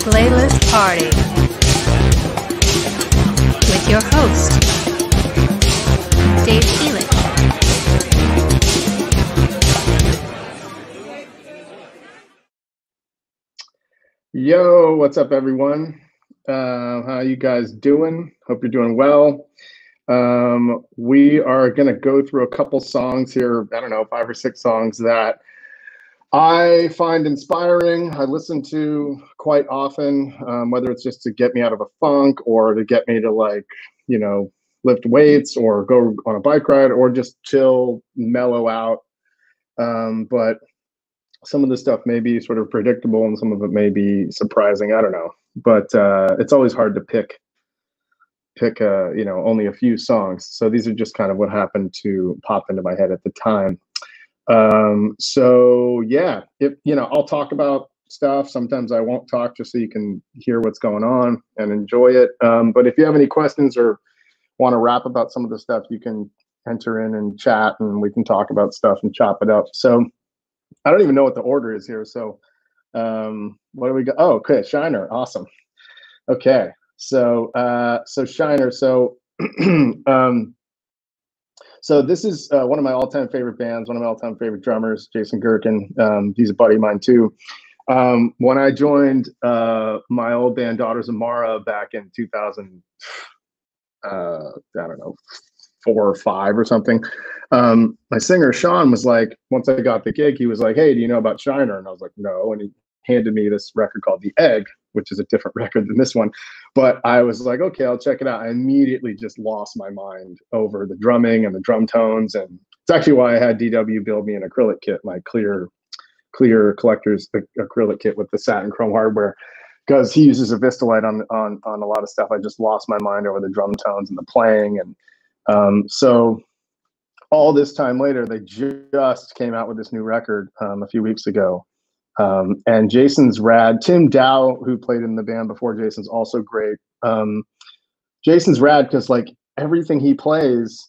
Playlist Party with your host, 𝗗𝗟𝗑𝗘 Yo, what's up, everyone? How you guys doing? Hope you're doing well. We are going to go through a couple songs here, I don't know, 5 or 6 songs that I find inspiring. I listen to quite often, whether it's just to get me out of a funk or to get me to, like, you know, lift weights or go on a bike ride or just chill, mellow out. But some of the stuff may be sort of predictable and some of it may be surprising. I don't know, but it's always hard to pick you know, only a few songs. So these are just kind of what happened to pop into my head at the time. So yeah, you know, I'll talk about stuff. Sometimes I won't talk, just so you can hear what's going on and enjoy it. But if you have any questions or want to rap about some of the stuff, you can enter in and chat and we can talk about stuff and chop it up. So I don't even know what the order is here. So what do we got? Oh, okay, Shiner, awesome. Okay, so Shiner, so so this is one of my all-time favorite bands, one of my all-time favorite drummers, Jason 𝗗𝗟𝗘 𝗘𝗟𝗜𝗧𝗖𝗛. He's a buddy of mine too. When I joined my old band 𝗗𝗓𝗓𝗓𝗓𝗓𝗓𝗓 back in 2000, I don't know, 4 or 5 or something, my singer Sean was like, once I got the gig, he was like, "Hey, do you know about Shiner?" And I was like, "No." And he handed me this record called The Egg, which is a different record than this one. But I was like, okay, I'll check it out. I immediately just lost my mind over the drumming and the drum tones. And it's actually why I had DW build me an acrylic kit, my clear collector's acrylic kit with the satin chrome hardware, because he uses a Vistalite on a lot of stuff. I just lost my mind over the drum tones and the playing. And so all this time later, they just came out with this new record a few weeks ago. And Jason's rad. Tim Dow, who played in the band before Jason's, also great. Jason's rad because, like, everything he plays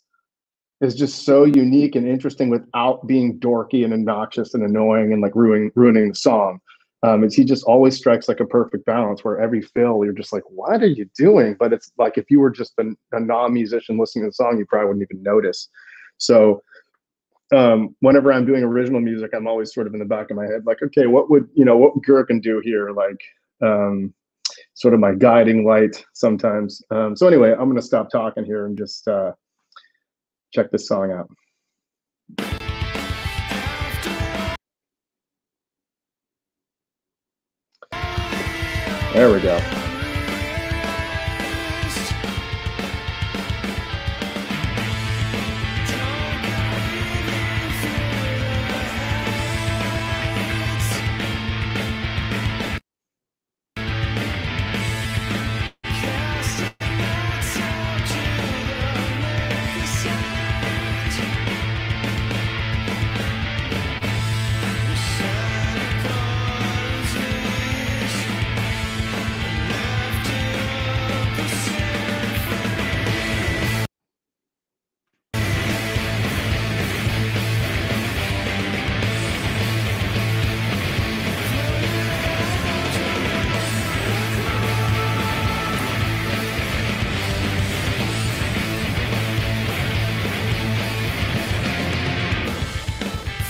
is just so unique and interesting without being dorky and obnoxious and annoying and like ruining the song. He just always strikes like a perfect balance where every fill you're just like, what are you doing? But it's like, if you were just a non-musician listening to the song, you probably wouldn't even notice. So whenever I'm doing original music, I'm always sort of in the back of my head, like, okay, what would 𝗗𝗟𝗘 do here? Like, sort of my guiding light sometimes. So anyway, I'm going to stop talking here and just check this song out. There we go.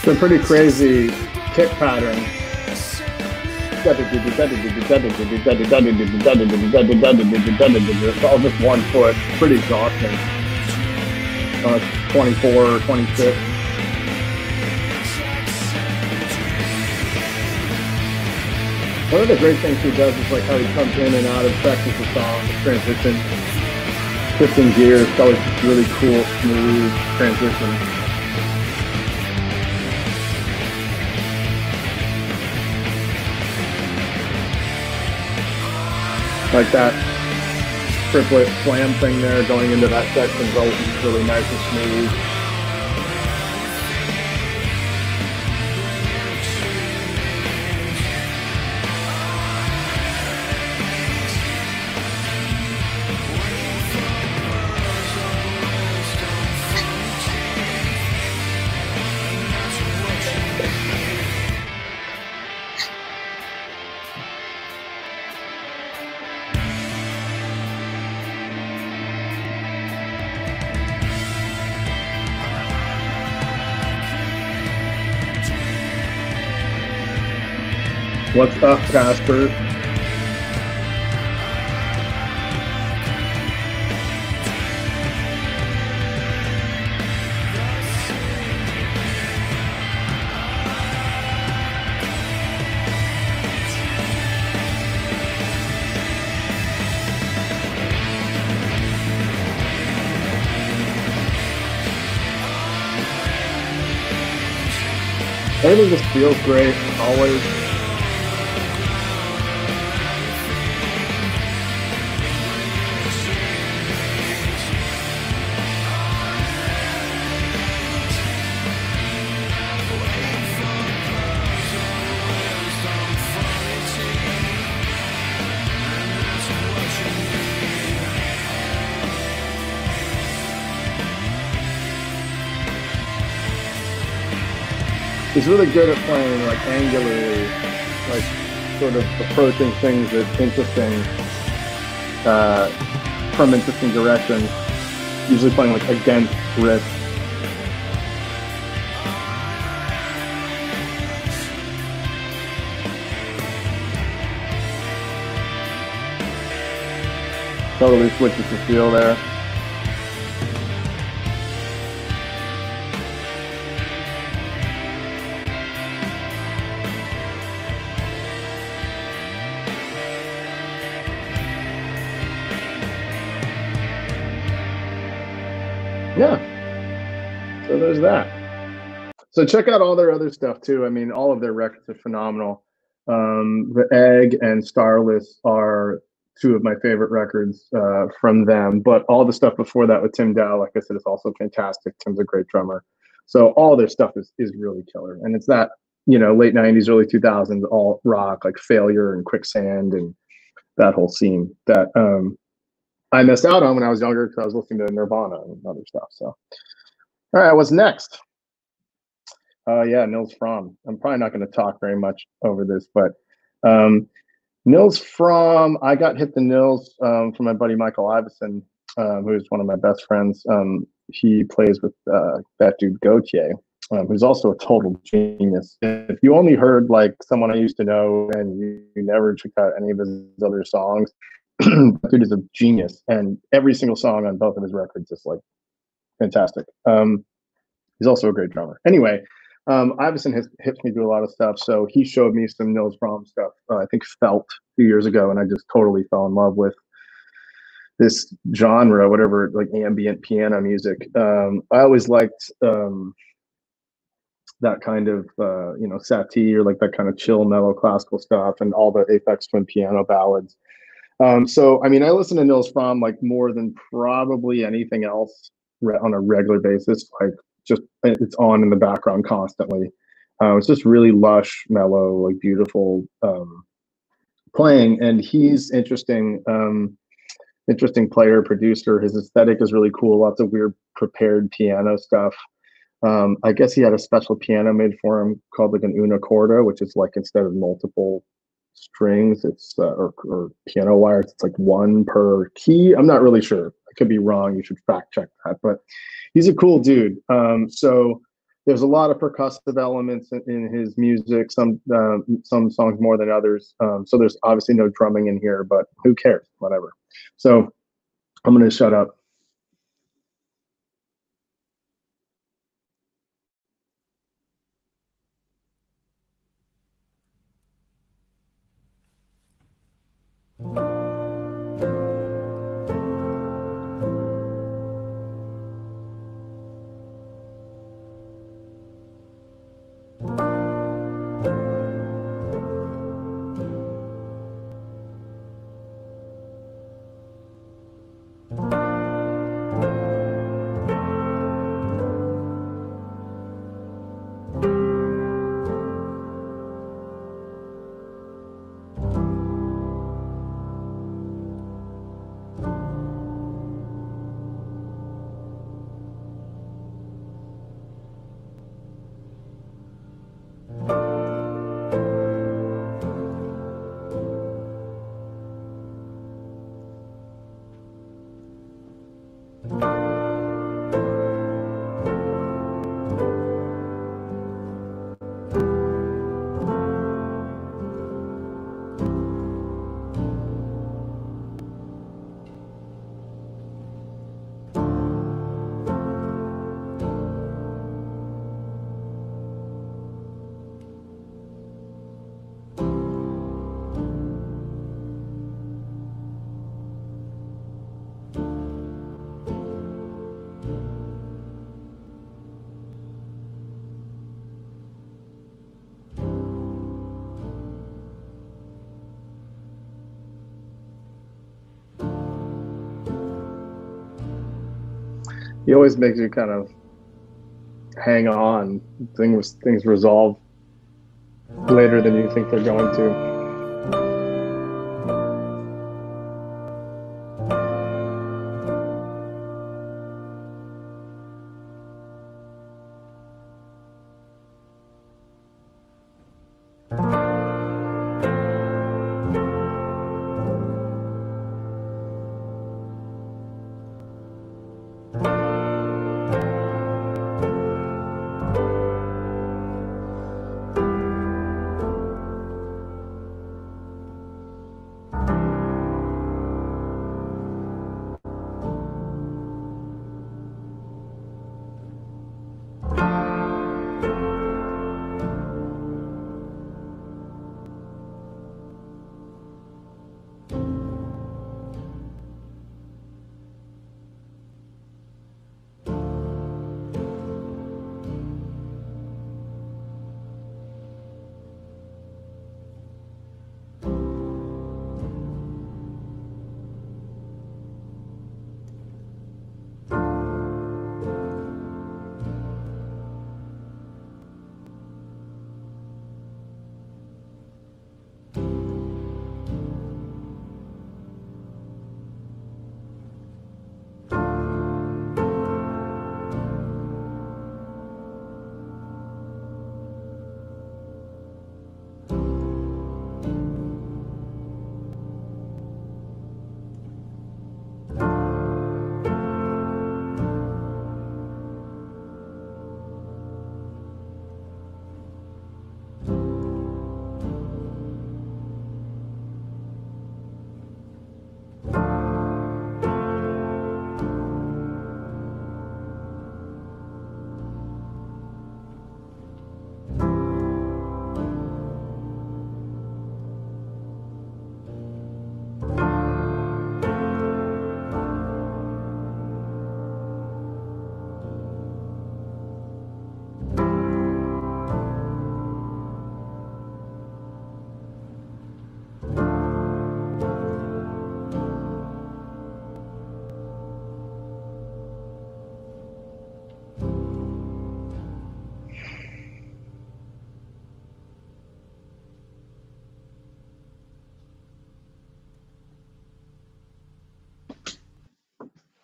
It's a pretty crazy kick pattern. It's all just 1 foot. Pretty exhausting. 24 or 26. One of the great things he does is like how he comes in and out of sections of song, the transition, shifting gears. It's always just really cool, smooth transition. Like that triplet slam thing there going into that section is always really nice and smooth. What's up, Casper? Everything just feels great, always. He's really good at playing like angularly, like sort of approaching things that's interesting from interesting directions. Usually playing like against risk. Totally switches the feel there. Yeah, so there's that. So check out all their other stuff too. I mean, all of their records are phenomenal. The Egg and Starless are two of my favorite records from them, but all the stuff before that with Tim Dow, like I said, is also fantastic. Tim's a great drummer. So all their stuff is really killer. And it's that, you know, late 90s, early 2000s, alt rock, like Failure and Quicksand and that whole scene that I missed out on when I was younger because I was listening to Nirvana and other stuff. So, all right, what's next? Yeah, Nils Frahm. I'm probably not going to talk very much over this, but Nils Frahm, I got hit the Nils from my buddy Michael Iveson, who's one of my best friends. He plays with that dude 𝗗𝗘, who's also a total genius. If you only heard like someone I used to know and you never checked out any of his other songs, that dude is a genius, and every single song on both of his records is like fantastic. He's also a great drummer. Anyway, Iveson has hit me do a lot of stuff, so he showed me some Nils Frahm stuff. I think Felt a few years ago, and I just totally fell in love with this genre, whatever, like ambient piano music. I always liked that kind of you know, Satie, or like that kind of chill, mellow classical stuff, and all the Aphex Twin piano ballads. So, I mean, I listen to Nils Frahm like more than probably anything else on a regular basis. Like, just it's on in the background constantly. It's just really lush, mellow, like beautiful playing, and he's interesting. Interesting player, producer. His aesthetic is really cool. Lots of weird prepared piano stuff. I guess he had a special piano made for him called like an una corda, which is like instead of multiple strings, it's or piano wires, it's like one per key. I'm not really sure. I could be wrong. You should fact check that. But he's a cool dude. So there's a lot of percussive elements in his music. Some songs more than others. So there's obviously no drumming in here, but who cares? Whatever. So I'm gonna shut up. he always makes you kind of hang on. Things resolve later than you think they're going to.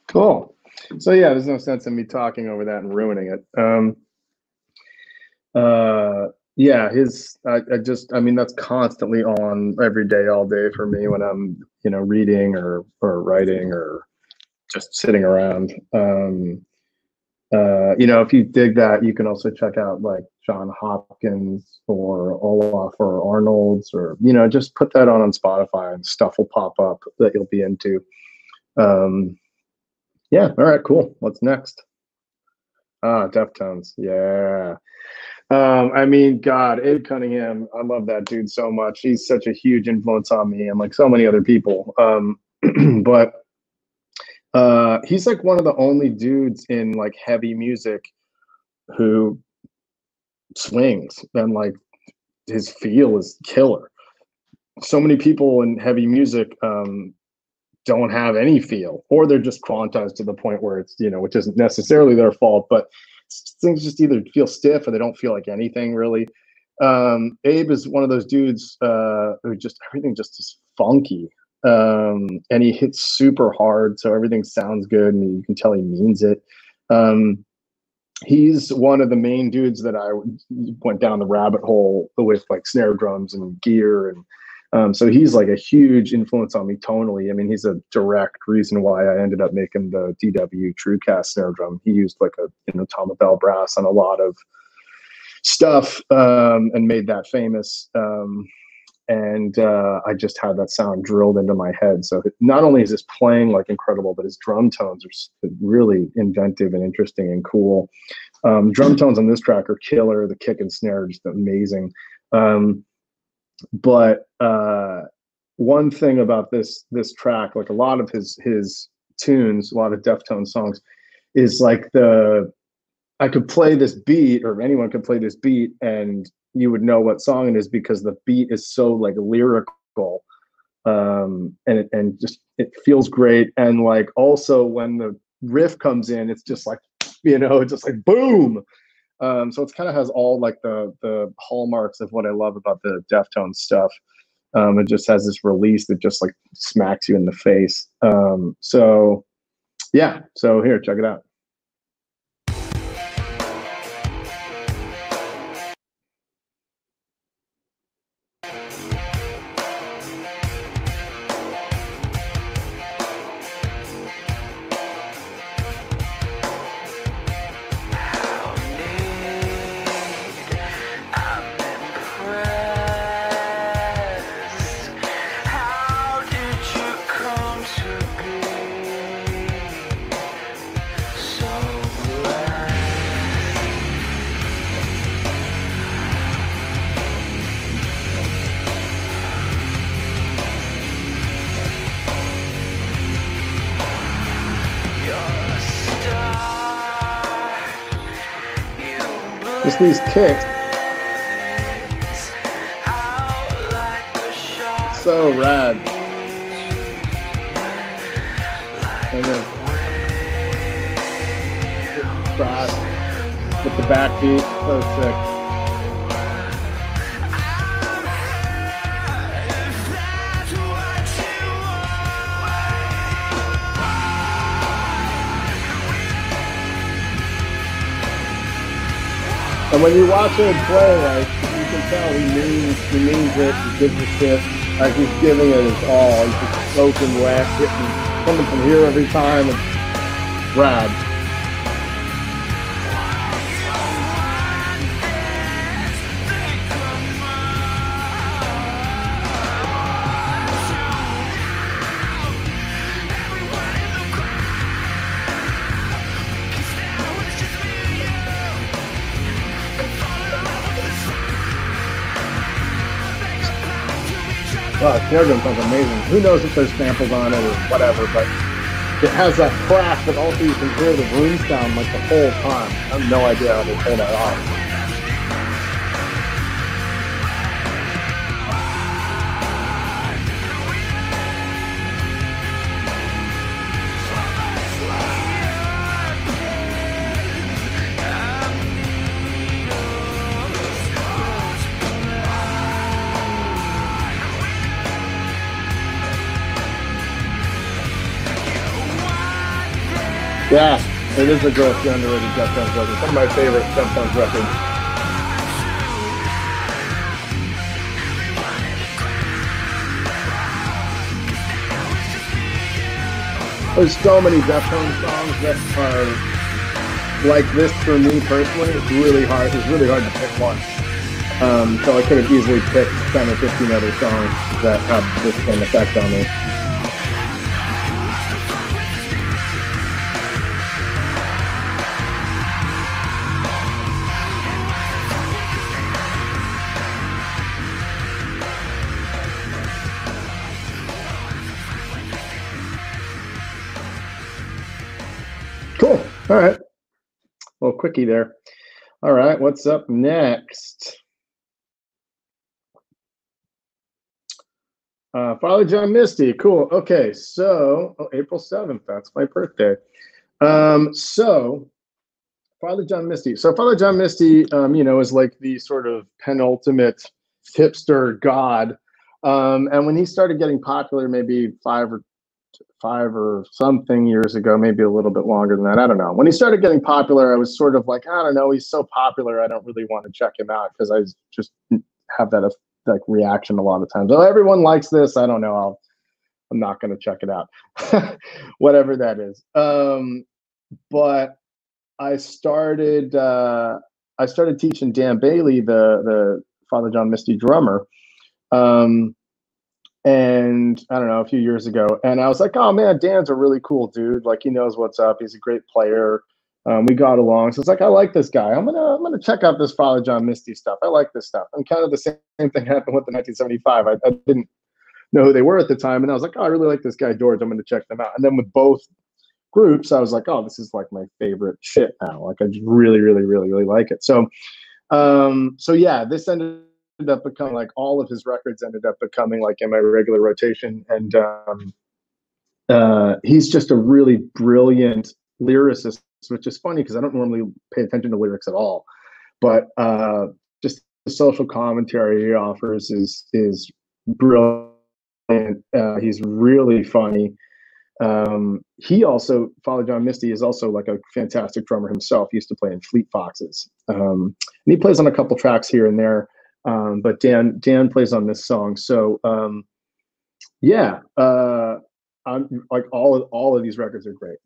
Cool. So yeah, there's no sense in me talking over that and ruining it. Yeah, I mean, that's constantly on every day, all day for me when I'm, reading or writing or just sitting around. If you dig that, you can also check out like John Hopkins or Olaf or Arnold's, or, just put that on Spotify and stuff will pop up that you'll be into. Yeah. All right, cool. What's next? Deftones. Yeah. I mean, God, Abe Cunningham, I love that dude so much. He's such a huge influence on me and like so many other people. But he's like one of the only dudes in like heavy music who swings, and like his feel is killer. So many people in heavy music don't have any feel, or they're just quantized to the point where it's, which isn't necessarily their fault, but things just either feel stiff or they don't feel like anything really. Abe is one of those dudes who just, everything just is funky. And he hits super hard, so everything sounds good and you can tell he means it. He's one of the main dudes that I went down the rabbit hole with, like snare drums and gear, and so he's like a huge influence on me tonally. I mean, he's a direct reason why I ended up making the DW TrueCast snare drum. He used like a Tama Bell brass on a lot of stuff, and made that famous. And I just had that sound drilled into my head. So not only is his playing like incredible, but his drum tones are really inventive and interesting and cool. Drum tones on this track are killer. The kick and snare are just amazing. But one thing about this track, like a lot of his tunes, a lot of Deftones songs, is like I could play this beat, or anyone could play this beat, and you would know what song it is because the beat is so like lyrical, and just it feels great. And like also when riff comes in, it's just like, just like boom. So it's kind of has all like the hallmarks of what I love about the Deftones stuff. It just has this release that just like smacks you in the face. So yeah, so here, check it out. Just these kicks. So rad. And then cross with the backbeat. So sick. And when you watch him play, like, you can tell he means it, he gives a shit. Like, he's giving it his all. He's just soaking wet, coming from here every time. It's rad. Wow, snare drum sounds amazing. Who knows if there's samples on it or whatever, but it has that crash, but also you can hear the room sound like the whole time. I have no idea how to pull that off. Yeah, it is a grossly underrated Deftones record. One of my favorite Deftones records. There's so many Deftones songs that are like this for me personally. It's really hard. It's really hard to pick one. So I could have easily picked 10 or 15 other songs that have this same effect on me. Cool. All right. Well, quickie there. All right. What's up next? Father John Misty. Cool. Okay. So, April 7th. That's my birthday. So, Father John Misty. So, Father John Misty, is like the sort of penultimate hipster god. And when he started getting popular, maybe five or something years ago, maybe a little bit longer than that. I don't know. When he started getting popular, I was sort of like, I don't know, he's so popular, I don't really want to check him out because I just have that like reaction a lot of times. Oh, everyone likes this. I don't know. I'm not going to check it out, whatever that is. But I started teaching Dan Bailey, the Father John Misty drummer. And I don't know, a few years ago, and I was like, oh man, Dan's a really cool dude. Like, he knows what's up. He's a great player. We got along. So it's like, I like this guy. I'm gonna check out this Father John Misty stuff. I like this stuff. And kind of the same thing happened with the 1975. I didn't know who they were at the time, and I was like, oh, I really like this guy George. I'm gonna check them out. And then with both groups, I was like, oh, this is like my favorite shit now. Like, I just really, really, really, really like it. So, yeah, this ended up becoming like all of his records ended up becoming like in my regular rotation. And he's just a really brilliant lyricist, which is funny because I don't normally pay attention to lyrics at all. But just the social commentary he offers is brilliant. He's really funny. He also, Father John Misty, is also like a fantastic drummer himself. He used to play in Fleet Foxes. And he plays on a couple tracks here and there. But Dan plays on this song. So yeah, I'm like all of these records are great.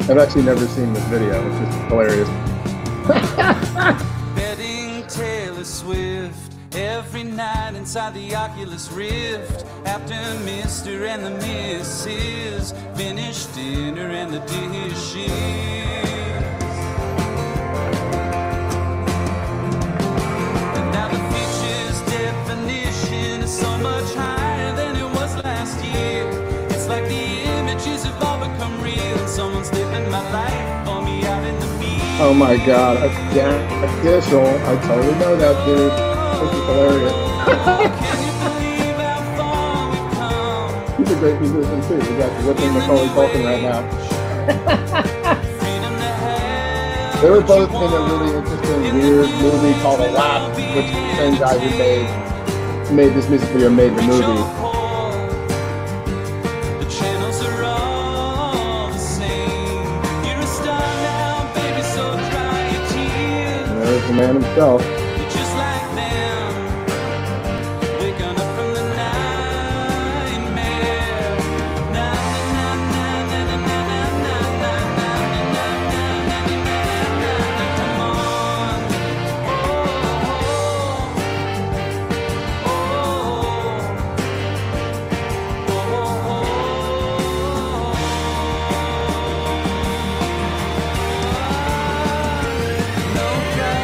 I've actually never seen this video, which is hilarious. Betting Taylor Swift every night inside the Oculus Rift. After Mr. and the Mrs. finish dinner and the dishes. And now the future's definition is so much higher than it was last year. It's like the images have all become real. Someone's living my life for me out in the media. Oh my God, official. I totally know that dude. This is hilarious. He's a great musician too. We got Whipping Macaulay Culkin right now. They were both in a really interesting, weird movie called A Lap, which is the same guy who made this music video, made the movie. And there's the man himself.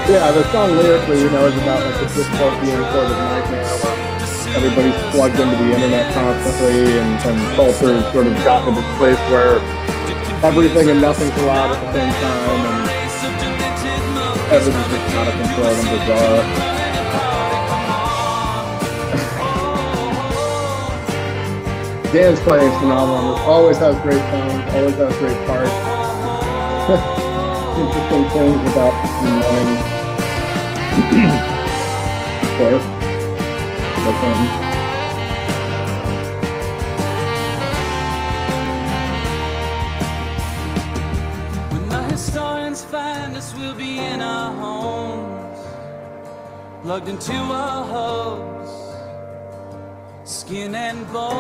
Yeah, the song lyrically, you know, is about like this dystopian sort of nightmare where everybody's plugged into the internet constantly, and culture has sort of gotten to this place where everything and nothing's allowed at the same time, and everything's just out of control and bizarre. Dan's playing is phenomenal. Always has great songs, always has great parts. Interesting things about the of course. When the historians find us, we'll be in our homes, plugged into our hubs, skin and bones,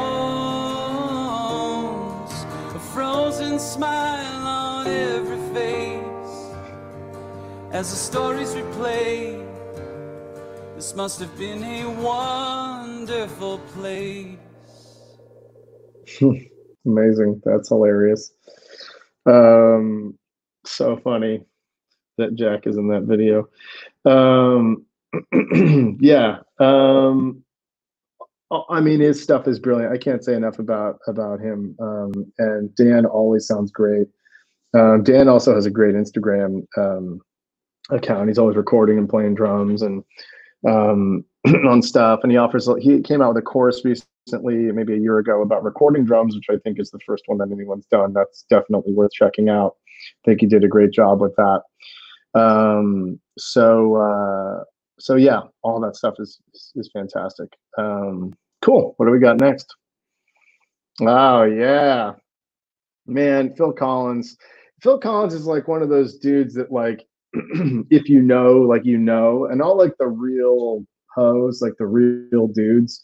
a frozen smile on every face. As the stories replay, this must have been a wonderful place. Amazing. That's hilarious. So funny that Jack is in that video. Yeah. I mean, his stuff is brilliant. I can't say enough about him. And Dan always sounds great. Dan also has a great Instagram account. He's always recording and playing drums and on stuff, and he came out with a course recently, maybe a year ago, about recording drums, which I think is the first one that anyone's done. That's definitely worth checking out. I think he did a great job with that. So yeah, all that stuff is fantastic. Cool. What do we got next? Oh yeah, man, Phil Collins. Phil Collins is like one of those dudes that, like, if you know, like, you know, and all like the real hoes, like the real dudes,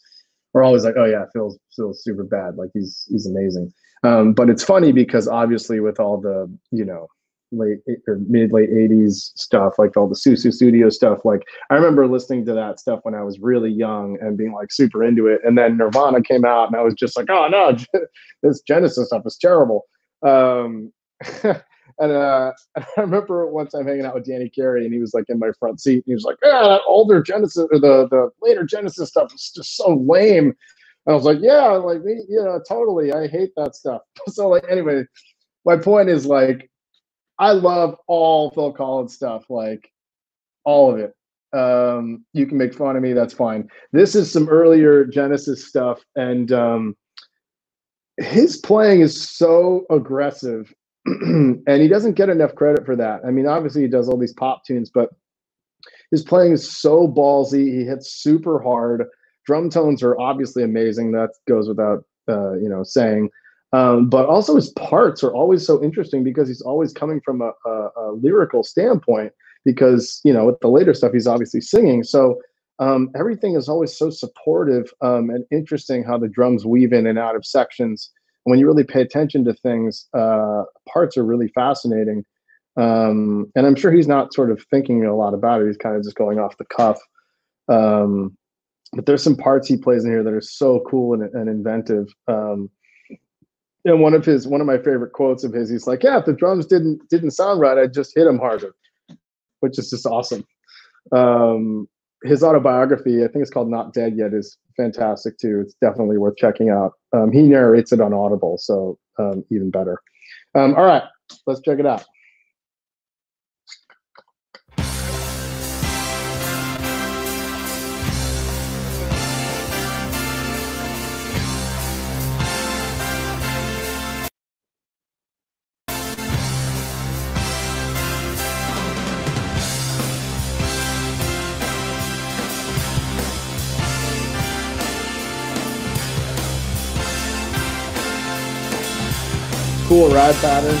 are always like, oh yeah, Phil's super bad, like he's amazing. But it's funny because obviously with all the, you know, late 80s stuff, like all the Susu Studio stuff, like I remember listening to that stuff when I was really young and being like super into it, and then Nirvana came out and I was just like, oh no, this Genesis stuff is terrible. And I remember one time hanging out with Danny Carey, and he was like in my front seat, and he was like, "Yeah, that older Genesis or the later Genesis stuff is just so lame." And I was like, "Yeah, like, yeah, totally. I hate that stuff." So like, anyway, my point is, like, I love all Phil Collins stuff, like all of it. You can make fun of me. That's fine. This is some earlier Genesis stuff, and his playing is so aggressive, and he doesn't get enough credit for that. I mean, obviously he does all these pop tunes, but his playing is so ballsy. He hits super hard. Drum tones are obviously amazing. That goes without saying. But also his parts are always so interesting because he's always coming from a lyrical standpoint. Because with the later stuff, he's obviously singing. So everything is always so supportive and interesting. How the drums weave in and out of sections. When you really pay attention to things, parts are really fascinating. And I'm sure he's not sort of thinking a lot about it. He's kind of just going off the cuff. But there's some parts he plays in here that are so cool and inventive. And one of my favorite quotes of his, he's like, "Yeah, if the drums didn't sound right, I'd just hit them harder," which is just awesome. His autobiography, I think it's called "Not Dead Yet," is fantastic too. It's definitely worth checking out. He narrates it on Audible, so even better. All right, let's check it out. Cool ride pattern.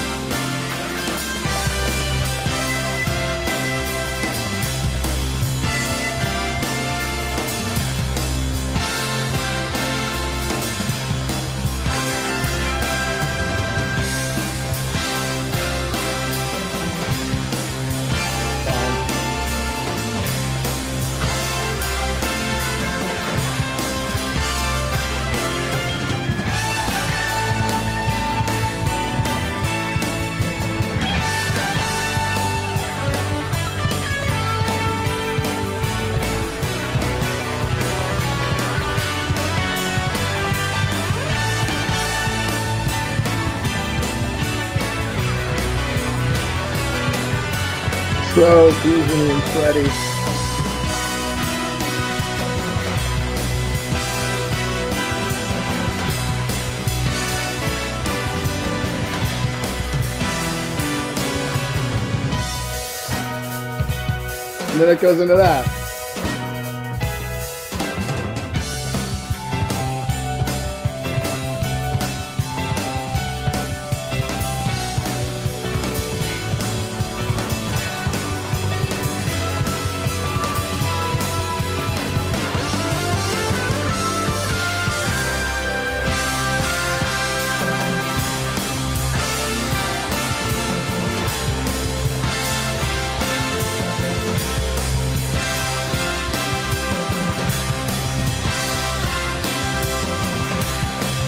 So easy and sweaty. And then it goes into that.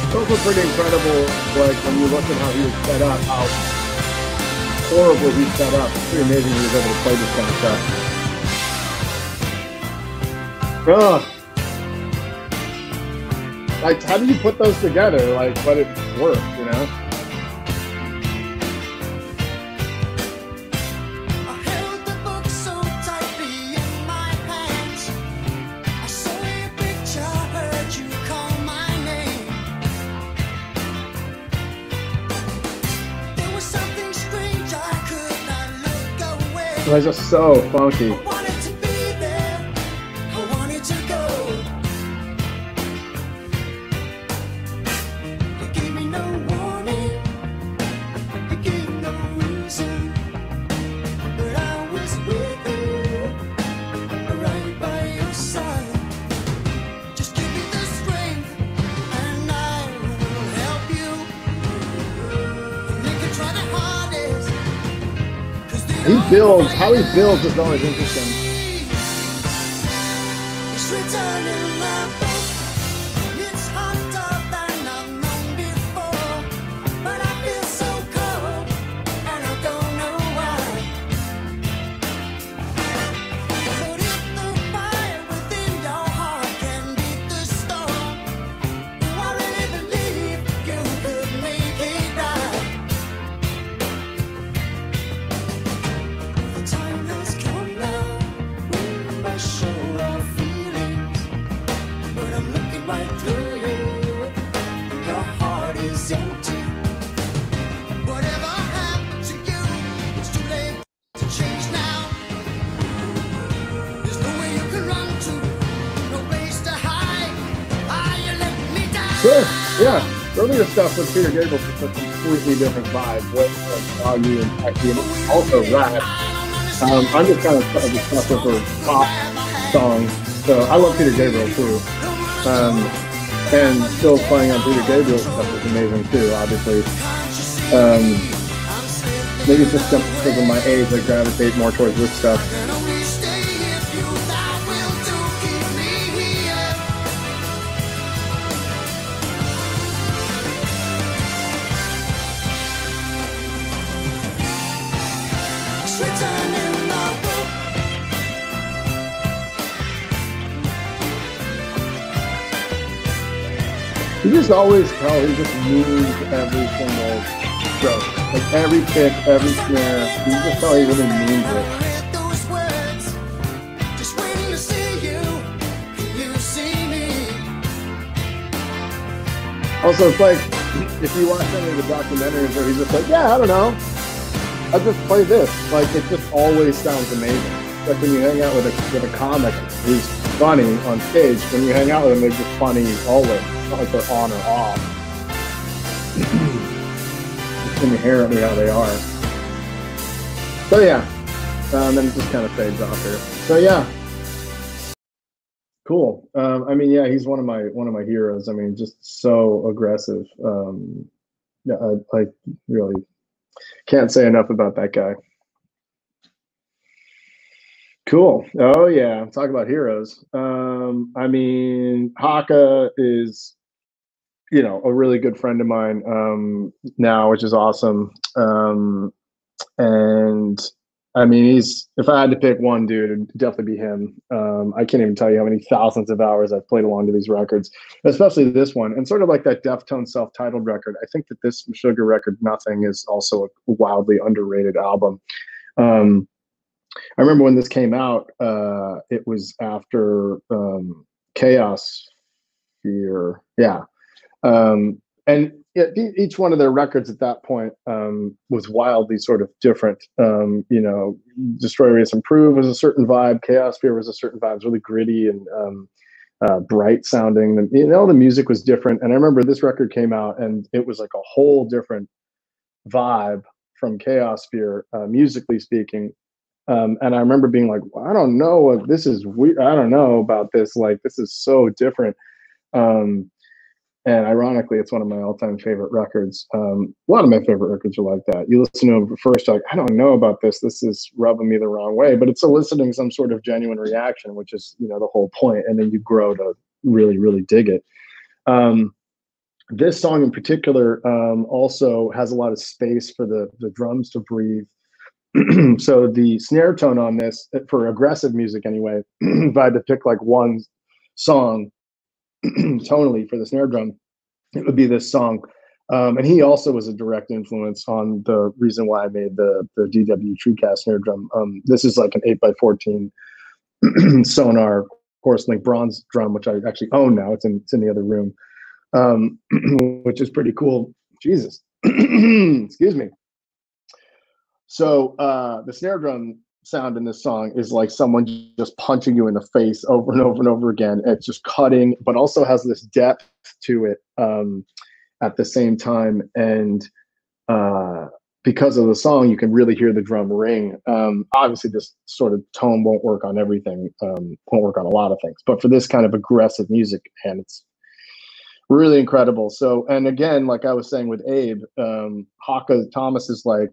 It's also pretty incredible, like when you look at how he was set up, how horribly he's set up. It's pretty amazing he was able to play this kind of stuff. Ugh. Like, how do you put those together? Like, but it works, you know? It's just so funky. How he builds is always interesting. Sure. Yeah. Earlier stuff with Peter Gabriel was a completely different vibe. What Augie and Techie, and also rap. I'm just kind of a sucker for pop songs, so I love Peter Gabriel too. And still playing on Peter Gabriel stuff is amazing too. Obviously, maybe it's just because of my age, I gravitate more towards this stuff. You just always tell he just moves every single stroke. Like every pick, every snare, you just tell he really means it. Also, it's like, if you watch any of the documentaries where he's just like, yeah, I don't know, I just play this. Like, it just always sounds amazing. Like when you hang out with a comic who's funny on stage, when you hang out with them, they're just funny always. It's not like they're on or off. It's inherently how they are. So yeah, then it just kind of fades off here. So yeah, cool. I mean, yeah, he's one of my heroes. I mean, just so aggressive. Yeah, I really can't say enough about that guy. Cool. Oh yeah, talk about heroes. I mean, Haka is, you know, a really good friend of mine now, which is awesome. And I mean, if I had to pick one dude, it'd definitely be him. I can't even tell you how many thousands of hours I've played along to these records, especially this one. And sort of like that Deftones self-titled record, I think that this Sugar record, Nothing, is also a wildly underrated album. I remember when this came out, it was after 𝗗𝗗𝗘 yeah. And each one of their records at that point was wildly sort of different. You know, Destroy, Erase, Improve was a certain vibe. 𝗗𝗗𝗘 was a certain vibe. It was really gritty and bright sounding. And, you know, the music was different. And I remember this record came out and it was like a whole different vibe from 𝗗𝗗𝗘, musically speaking. And I remember being like, well, I don't know what this is weird. I don't know about this. Like, this is so different. And ironically, it's one of my all-time favorite records. A lot of my favorite records are like that. You listen to them first, you're like, I don't know about this. This is rubbing me the wrong way. But it's eliciting some sort of genuine reaction, which is, you know, the whole point. And then you grow to really, really dig it. This song in particular also has a lot of space for the drums to breathe. So the snare tone on this, for aggressive music anyway, if I had to pick like one song tonally for the snare drum, it would be this song. And he also was a direct influence on the reason why I made the DW TrueCast snare drum. This is like an 8x14 Sonar Chorus Link bronze drum, which I actually own now. It's in the other room, which is pretty cool. Jesus, excuse me. So the snare drum sound in this song is like someone just punching you in the face over and over and over again. It's just cutting, but also has this depth to it at the same time. And because of the song, you can really hear the drum ring. Obviously, this sort of tone won't work on everything, won't work on a lot of things. But for this kind of aggressive music, and it's really incredible. So, and again, like I was saying with Abe, Haka Thomas is like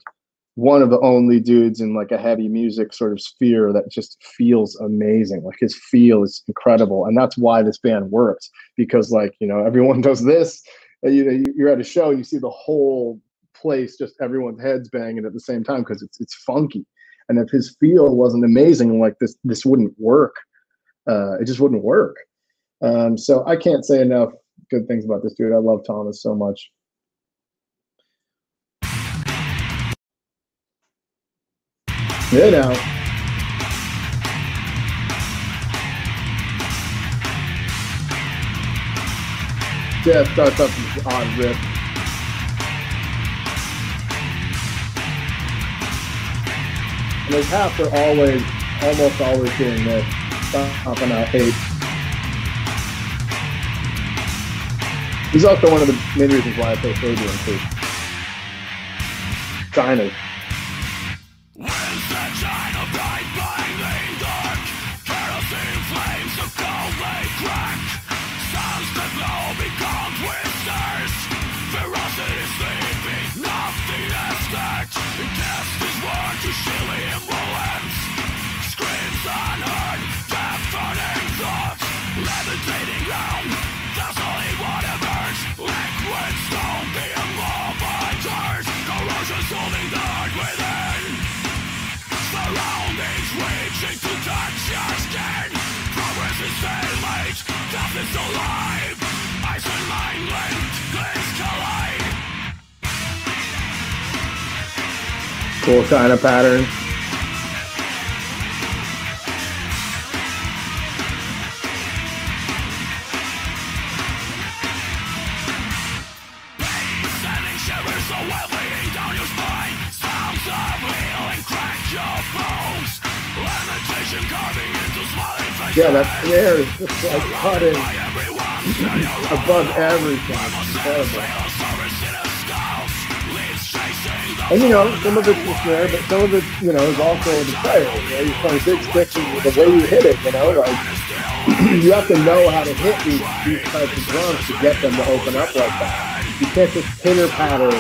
one of the only dudes in like a heavy music sort of sphere that just feels amazing. Like his feel is incredible. And that's why this band works, because like, you know, everyone does this, and, you know, you're at a show and you see the whole place, just everyone's heads banging at the same time because it's funky. And if his feel wasn't amazing, like this wouldn't work. It just wouldn't work. So I can't say enough good things about this dude. I love Thomas so much. Yeah, now. Yeah, starts up with this odd riff. And his halves are almost always doing this, stomping out 8. He's also one of the main reasons why I play Fabian too. China. Cool kind of pattern. Yeah, that snare is just like cutting above everything. It's incredible. And you know, some of it's the snare, but some of it, you know, is also the player. You know, you're playing big sticks and the way you hit it, you know, like you have to know how to hit these types of drums to get them to open up like that. You can't just pitter patter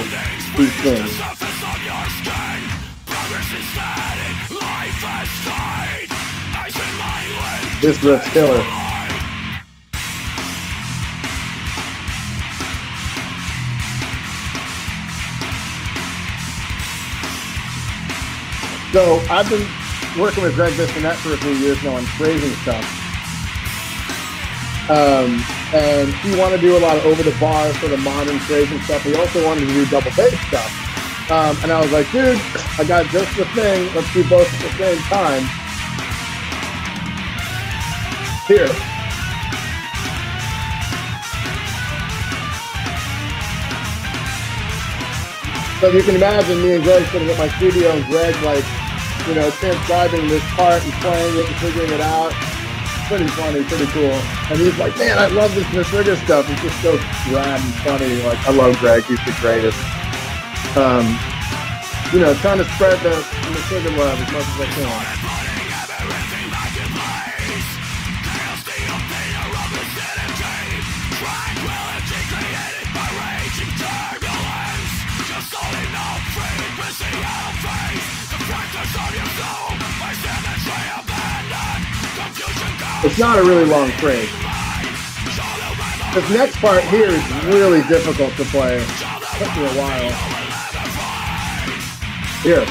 these things. This riff's killer. So I've been working with 𝗗𝗔𝗩𝗘 for a few years now on phrasing stuff. And he wanted to do a lot of over the bar sort of modern phrasing stuff. He also wanted to do double bass stuff. And I was like, dude, I got just the thing. Let's do both at the same time. Here. So you can imagine me and Greg sitting at my studio and Greg like, you know, transcribing this part and playing it and figuring it out. Pretty funny, pretty cool. And he's like, man, I love this 𝗗𝗔𝗩𝗘 stuff. It's just so rad and funny. Like, I love Greg. He's the greatest. You know, trying to spread the 𝗗𝗔𝗩𝗘 love as much as I can. It's not a really long phrase. This next part here is really difficult to play. It took me a while. Here.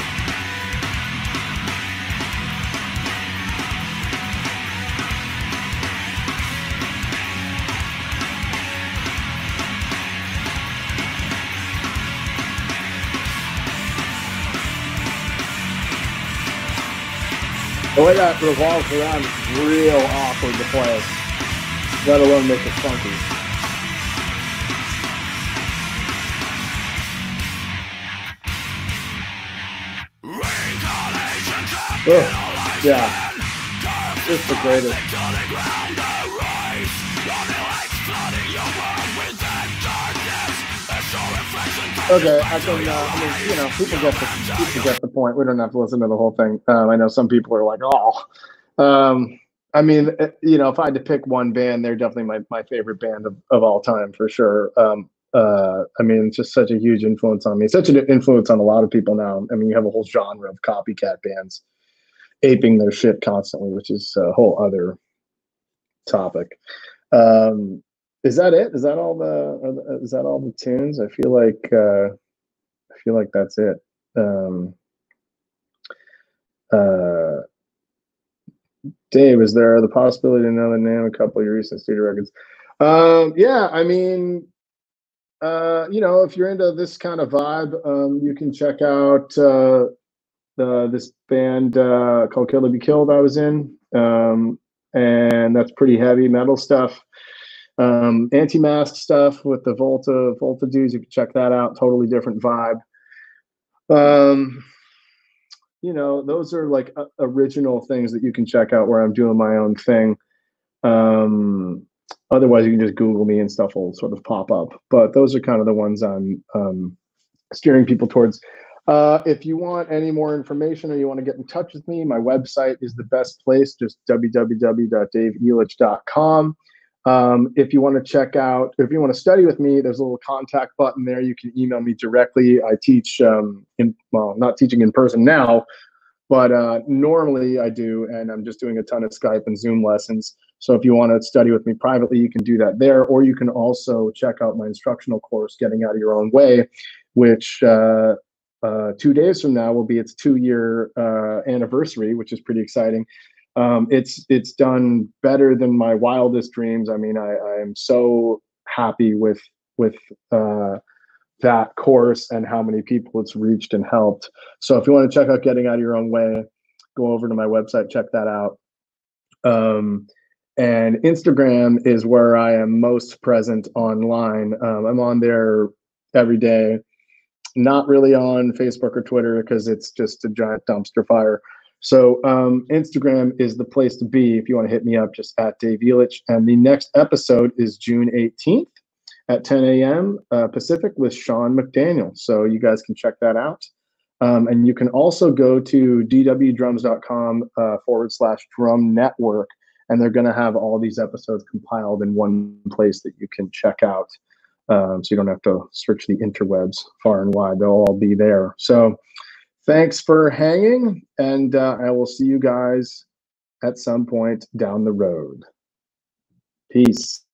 The way that revolves around is real awkward to play, let alone make it funky. Ugh, yeah, it's the greatest. Okay, I can, I mean, you know, people get the point. We don't have to listen to the whole thing. I know some people are like, oh. I mean, you know, if I had to pick one band, they're definitely my favorite band of all time, for sure. I mean, it's just such a huge influence on me. Such an influence on a lot of people now. I mean, you have a whole genre of copycat bands aping their shit constantly, which is a whole other topic. Is that it? Is that all the tunes? I feel like that's it. Dave, is there the possibility to know the name of a couple of your recent studio records? Yeah, I mean, you know, if you're into this kind of vibe, you can check out this band called 𝗗𝗔𝗩𝗘 𝗘𝗟𝗜𝗧𝖖𝗛 I was in, and that's pretty heavy metal stuff. Anti-mask stuff with the Volta dudes, you can check that out. Totally different vibe. You know, those are like original things that you can check out where I'm doing my own thing. Otherwise, you can just Google me and stuff will sort of pop up. But those are kind of the ones I'm steering people towards. If you want any more information or you want to get in touch with me, my website is the best place, just www.daveelich.com. If you want to check out, if you want to study with me, there's a little contact button there. You can email me directly. I teach, well, not teaching in person now, but normally I do, and I'm just doing a ton of Skype and Zoom lessons. So if you want to study with me privately, you can do that there, or you can also check out my instructional course, Getting Out of Your Own Way, which 2 days from now will be its 2-year anniversary, which is pretty exciting. It's done better than my wildest dreams. I mean, I am so happy with that course and how many people it's reached and helped. So if you want to check out Getting Out of Your Own Way, go over to my website, check that out. And Instagram is where I am most present online. I'm on there every day. Not really on Facebook or Twitter because it's just a giant dumpster fire. So Instagram is the place to be if you want to hit me up, just at Dave Elitch. And the next episode is June 18th at 10 a.m. Pacific with Sean McDaniel. So you guys can check that out. And you can also go to dwdrums.com/drum network, and they're going to have all these episodes compiled in one place that you can check out. So you don't have to search the interwebs far and wide. They'll all be there. So thanks for hanging, and I will see you guys at some point down the road. Peace.